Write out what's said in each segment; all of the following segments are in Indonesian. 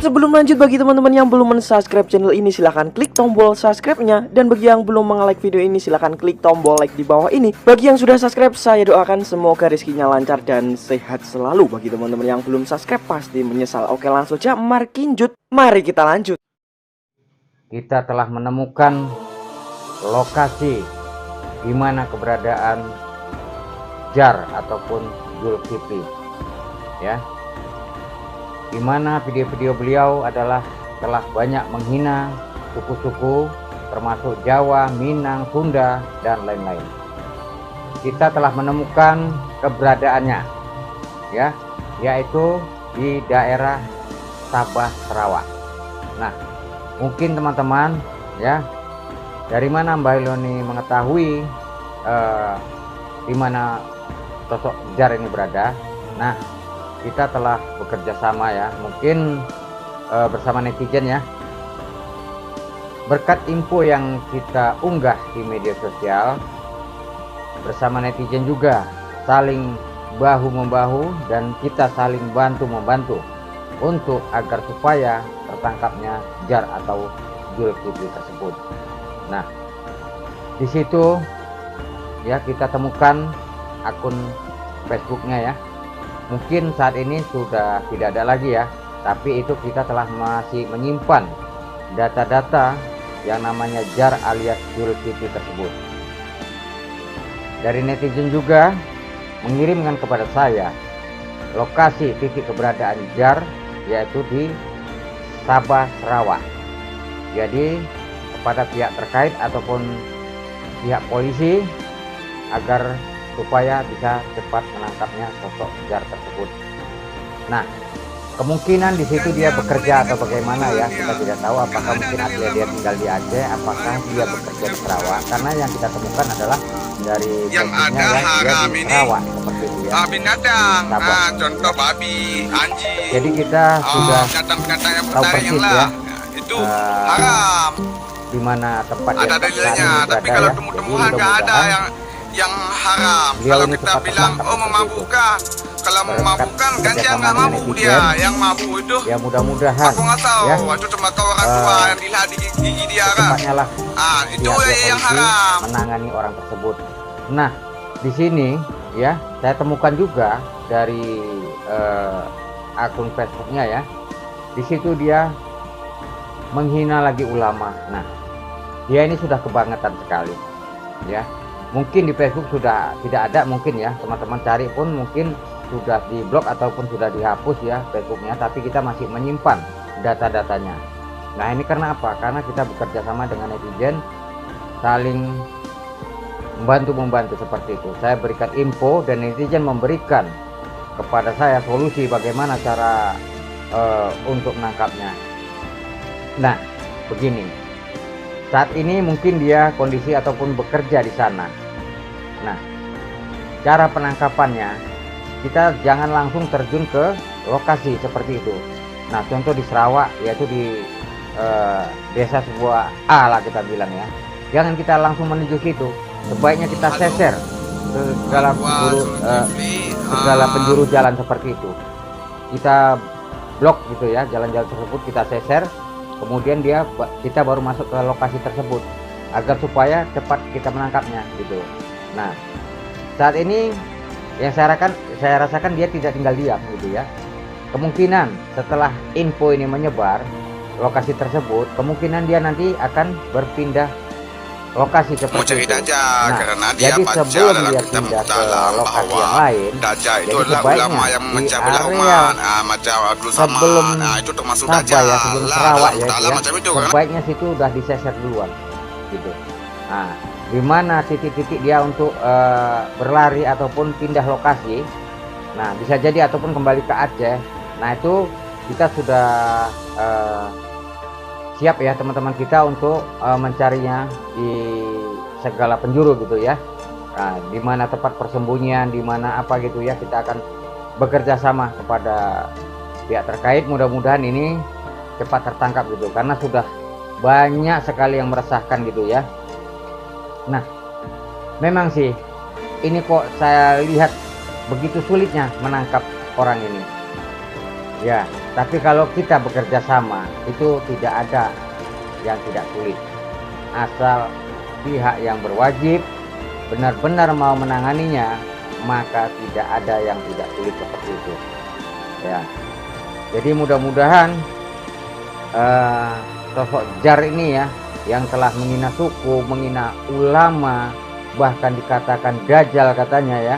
Sebelum lanjut, bagi teman-teman yang belum mensubscribe channel ini silahkan klik tombol subscribe-nya. Dan bagi yang belum nge-like video ini silahkan klik tombol like di bawah ini. Bagi yang sudah subscribe, saya doakan semoga rezekinya lancar dan sehat selalu. Bagi teman-teman yang belum subscribe pasti menyesal. Oke, langsung aja markinjut. Mari kita lanjut. Kita telah menemukan lokasi di mana keberadaan Jar ataupun Zulkifli, ya, di mana video-video beliau adalah telah banyak menghina suku-suku termasuk Jawa, Minang, Sunda, dan lain-lain. Kita telah menemukan keberadaannya, ya, yaitu di daerah Sabah, Sarawak. Nah, mungkin teman-teman, ya, dari mana Mbak Iloni mengetahui di mana sosok Jar ini berada? Nah, kita telah bekerja sama, ya, mungkin bersama netizen, ya. Berkat info yang kita unggah di media sosial, bersama netizen juga saling bahu-membahu dan kita saling bantu-membantu untuk agar supaya tertangkapnya Jar atau Zulkifli tersebut. Nah, di situ, ya, kita temukan akun Facebooknya, ya. Mungkin saat ini sudah tidak ada lagi, ya, tapi itu kita telah masih menyimpan data-data yang namanya Jar alias Zulkifli tersebut. Dari netizen juga mengirimkan kepada saya lokasi titik keberadaan Jar, yaitu di Sabah, Sarawak. Jadi kepada pihak terkait ataupun pihak polisi agar supaya bisa cepat menangkapnya sosok Jar tersebut. Nah, kemungkinan di situ dia bekerja atau bagaimana, ya, kita tidak tahu. Apakah mungkin asli dia tinggal di Aceh, apakah dia bekerja di Sarawak, karena yang kita temukan adalah dari yang ada haram di ini Sarawak, seperti itu, ya. binatang, contoh babi, anjing. Jadi kita sudah binatang-binatang yang tahu bertanya persis, lah, ya, itu haram. di mana tempat Ada yang dalilnya, tapi berada, kalau ya. tumbuh-tumbuhan nggak ada yang haram. beliau Kalau ini kita cepat bilang tertangkap oh seperti memabukkan, kalau Berkat memabukkan kan dia kerjasama nggak dengan mabuk, netizen, dia yang mabuk itu ya, mudah-mudahan, aku nggak tahu, ya, itu cuma kau orang tua yang dilihat di gigi dia kan. secepatnya lah Itu pihak yang polisi haram. menangani orang tersebut. Nah, di sini, ya, saya temukan juga dari akun Facebooknya, ya. Di situ dia menghina lagi ulama. Nah, dia ini sudah kebangetan sekali, ya. Mungkin di Facebook sudah tidak ada, mungkin, ya, teman-teman cari pun mungkin sudah diblok ataupun sudah dihapus, ya, Facebooknya, tapi kita masih menyimpan data-datanya. Nah, ini karena apa? Karena kita bekerja sama dengan netizen, saling membantu seperti itu. Saya berikan info dan netizen memberikan kepada saya solusi bagaimana cara untuk menangkapnya. Nah, begini, saat ini mungkin dia kondisi ataupun bekerja di sana. Nah, cara penangkapannya, kita jangan langsung terjun ke lokasi seperti itu. Nah, contoh di Sarawak, yaitu di desa sebuah A lah kita bilang, ya. Jangan kita langsung menuju situ. Sebaiknya kita seser ke segala penjuru jalan seperti itu. Kita blok gitu, ya, jalan-jalan tersebut kita seser. Kemudian kita baru masuk ke lokasi tersebut agar supaya cepat kita menangkapnya, gitu. Nah, saat ini yang saya rasakan dia tidak tinggal diam, gitu, ya. Kemungkinan setelah info ini menyebar lokasi tersebut, kemungkinan dia nanti akan berpindah lokasi seperti itu. Nah, karena dia jadi baca sebelum dalam dia kitab pindah ke dalam lokasi bahwa yang lain, Dajjal itu jadi adalah sebaiknya ulama yang di mencabut area umat, macam Abdul sebelum Samad, itu termasuk Sabah, Dajjal ya, sebelum lah, Sarawak, ya, dalam ya, macam itu kan. sebaiknya situ udah diseser duluan, gitu. Nah, di mana titik-titik dia untuk berlari ataupun pindah lokasi. Nah, bisa jadi ataupun kembali ke Aceh. Nah, itu kita sudah siap, ya, teman-teman kita untuk mencarinya di segala penjuru, gitu, ya. Nah, di mana tempat persembunyian, di mana apa, gitu, ya, kita akan bekerja sama kepada pihak terkait. Mudah-mudahan ini cepat tertangkap, gitu, karena sudah banyak sekali yang meresahkan, gitu, ya. Nah, memang sih ini kok saya lihat begitu sulitnya menangkap orang ini, Ya, tapi kalau kita bekerja sama itu tidak ada yang tidak sulit. Asal pihak yang berwajib benar-benar mau menanganinya, maka tidak ada yang tidak sulit seperti itu. Ya. Jadi mudah-mudahan sosok Jar ini ya, yang telah menghina suku, menghina ulama, bahkan dikatakan dajjal katanya ya.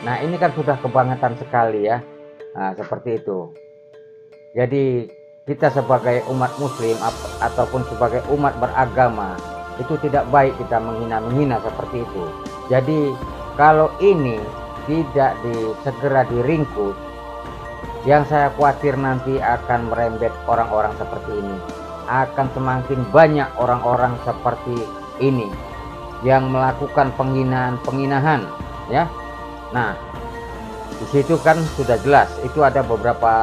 Nah, ini kan sudah kebangetan sekali ya. Nah, seperti itu. Jadi kita sebagai umat muslim ataupun sebagai umat beragama, itu tidak baik kita menghina-menghina seperti itu. Jadi kalau ini tidak segera diringkus, yang saya khawatir nanti akan merembet orang-orang seperti ini. Akan semakin banyak orang-orang seperti ini yang melakukan penghinaan ya. Nah, di situ kan sudah jelas itu ada beberapa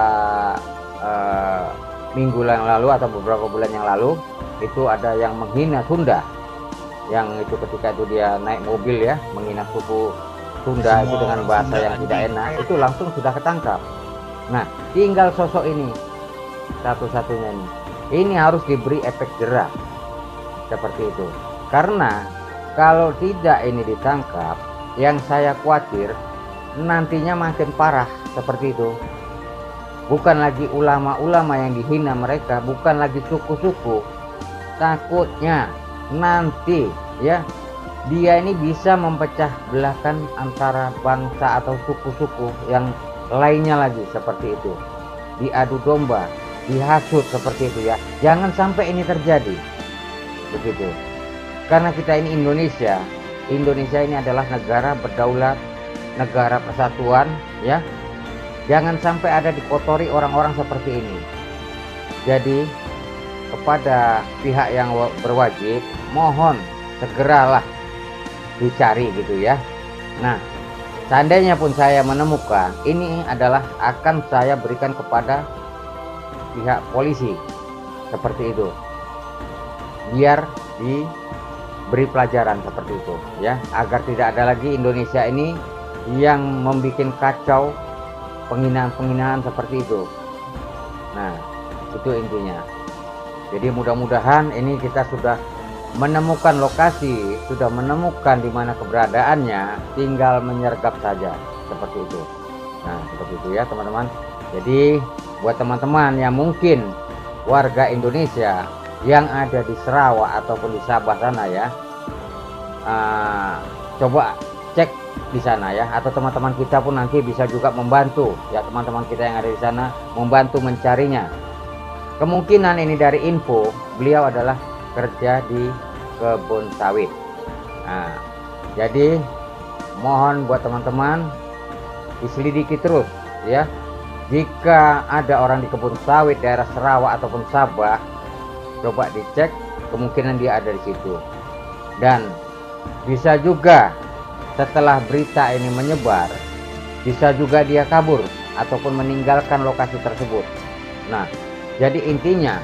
minggu yang lalu atau beberapa bulan yang lalu itu ada yang menghina Sunda, yang itu ketika itu dia naik mobil ya menghina suku Sunda itu dengan bahasa yang tidak enak, itu langsung sudah ketangkap. Nah, tinggal sosok ini satu-satunya ini harus diberi efek jerah seperti itu, karena kalau tidak ini ditangkap, yang saya khawatir nantinya makin parah seperti itu. Bukan lagi ulama-ulama yang dihina mereka, bukan lagi suku-suku, takutnya nanti ya dia ini bisa memecah belahkan antara bangsa atau suku-suku yang lainnya lagi seperti itu, diadu domba, dihasut seperti itu ya. Jangan sampai ini terjadi begitu, karena kita ini Indonesia ini adalah negara berdaulat, negara persatuan ya. Jangan sampai ada dikotori orang-orang seperti ini. Jadi kepada pihak yang berwajib, mohon segeralah dicari gitu ya. Nah, seandainya pun saya menemukan, ini adalah akan saya berikan kepada pihak polisi seperti itu, biar diberi pelajaran seperti itu ya, agar tidak ada lagi Indonesia ini yang membuat kacau penghinaan seperti itu. Nah, itu intinya. Jadi mudah-mudahan ini kita sudah menemukan lokasi, sudah menemukan di mana keberadaannya, tinggal menyergap saja seperti itu. Nah, seperti itu ya teman-teman. Jadi buat teman-teman yang mungkin warga Indonesia yang ada di Sarawak ataupun di Sabah sana ya, coba cek di sana ya, atau teman-teman kita pun nanti bisa juga membantu ya, teman-teman kita yang ada di sana membantu mencarinya. Kemungkinan ini dari info beliau adalah kerja di kebun sawit. Nah, jadi mohon buat teman-teman diselidiki terus ya. Jika ada orang di kebun sawit daerah Sarawak ataupun Sabah, coba dicek, kemungkinan dia ada di situ. Dan bisa juga setelah berita ini menyebar, bisa juga dia kabur ataupun meninggalkan lokasi tersebut. Nah, jadi intinya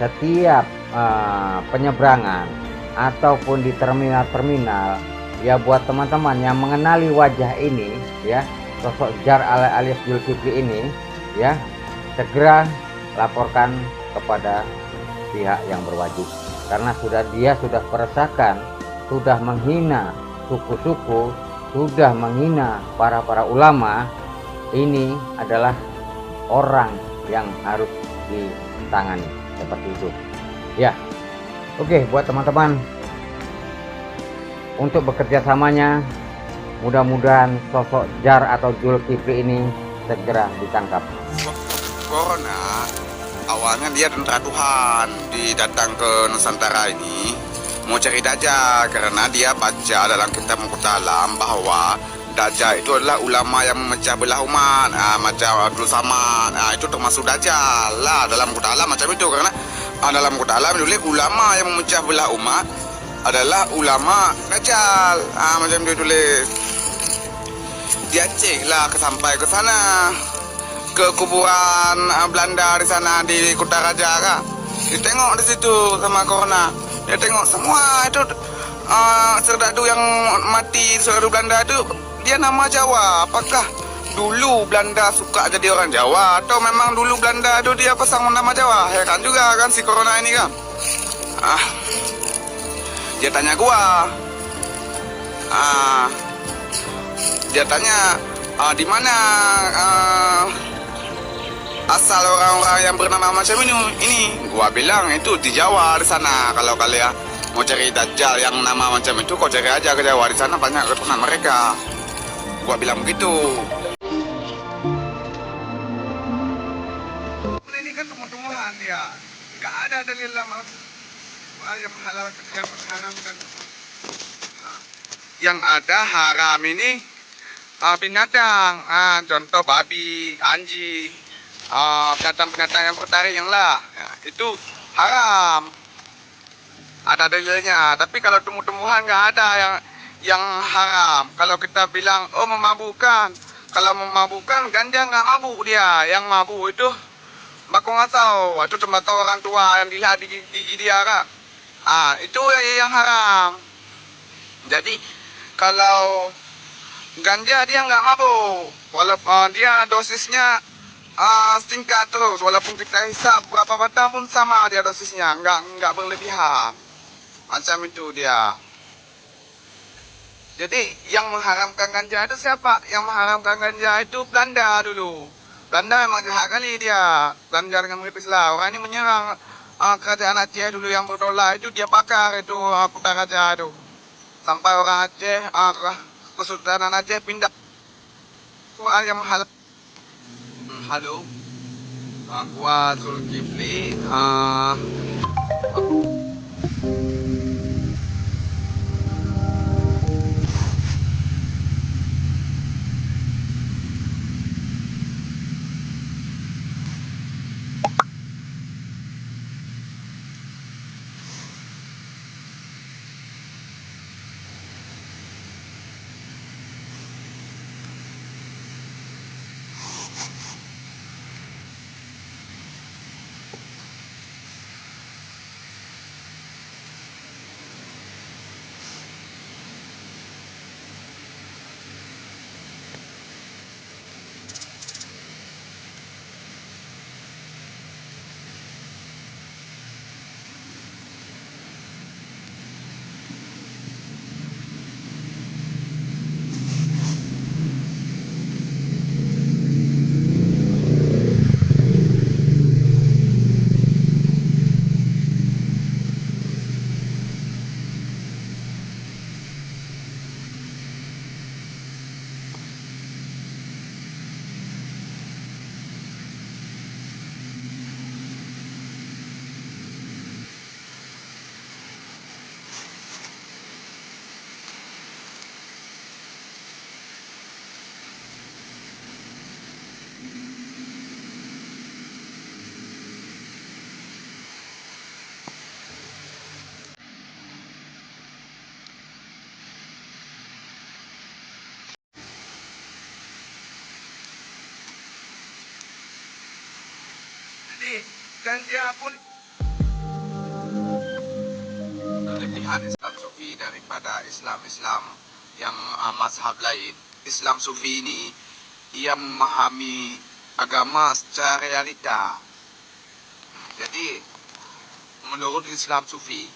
setiap penyeberangan ataupun di terminal-terminal ya, buat teman-teman yang mengenali wajah ini ya, sosok Jar alias Zulkifli ini ya, segera laporkan kepada pihak yang berwajib, karena dia sudah meresahkan, sudah menghina suku-suku, sudah menghina para ulama. Ini adalah orang yang harus ditangani seperti itu ya. Oke, buat teman-teman untuk bekerja samanya, mudah-mudahan sosok Jar atau Zulkifli ini segera ditangkap. Corona awalnya dia tentara Tuhan datang ke Nusantara ini mau cari Dajjal, karena dia baca dalam kitab Al-Quran bahwa Dajjal itu adalah ulama yang memecah belah umat, macam Abdul Samad, itu termasuk Dajjal lah dalam Al-Quran macam itu, karena dalam Al-Quran menulis ulama yang memecah belah umat adalah ulama Dajjal, macam dia tulis. Dia cek lah sampai ke sana, ke kuburan Belanda di sana di Kota Raja kan. Dia tengok di situ sama Corona. Dia tengok semua itu serdadu yang mati, serdadu Belanda itu dia nama Jawa. Apakah dulu Belanda suka jadi orang Jawa atau memang dulu Belanda itu dia pasang nama Jawa? Heran juga kan si corona ini kan. Dia tanya gua, dia tanya di mana asal orang-orang yang bernama macam ini. Gua bilang itu di Jawa di sana. Kalau kalian mau cari dajjal yang nama macam itu, kau cari aja ke Jawa, di sana banyak keturunan mereka. Gua bilang begitu. Ini kan tumbuh-tumbuhan ya, nggak ada dalil lama yang menghalalkan, yang mengharamkan. Yang ada haram ini binatang, contoh babi, anjing, binatang-binatang yang bertaring yang lah, ya, itu haram. Ada dalilnya, tapi kalau tumbuh-tumbuhan nggak ada yang haram. Kalau kita bilang, oh memabukkan, kalau memabukkan ganja nggak mabuk dia, yang mabuk itu bakong atau itu cuma tahu orang tua yang dilihat di dia kan. Itu yang haram. Jadi kalau ganja dia nggak mabuk, walaupun dia dosisnya singkat terus, walaupun kita hisap berapa batang pun sama dia dosisnya, nggak berlebihan. Macam itu dia. Jadi yang mengharamkan ganja itu siapa? Yang mengharamkan ganja itu Belanda dulu. Belanda memang jahat kali dia. Belanda dengan menipis lah. Orang ini menyerang kerajaan Aceh dulu yang berdaulat itu, dia bakar itu kota raja itu. Sampai orang Aceh, Kesultanan Aceh pindah. Soal yang mahal. Halo, aku Zulkifli. Jadi ganja pun kelebihan Islam Sufi daripada Islam yang mazhab lain. Islam Sufi ini ia memahami agama secara realita. Jadi menurut Islam Sufi,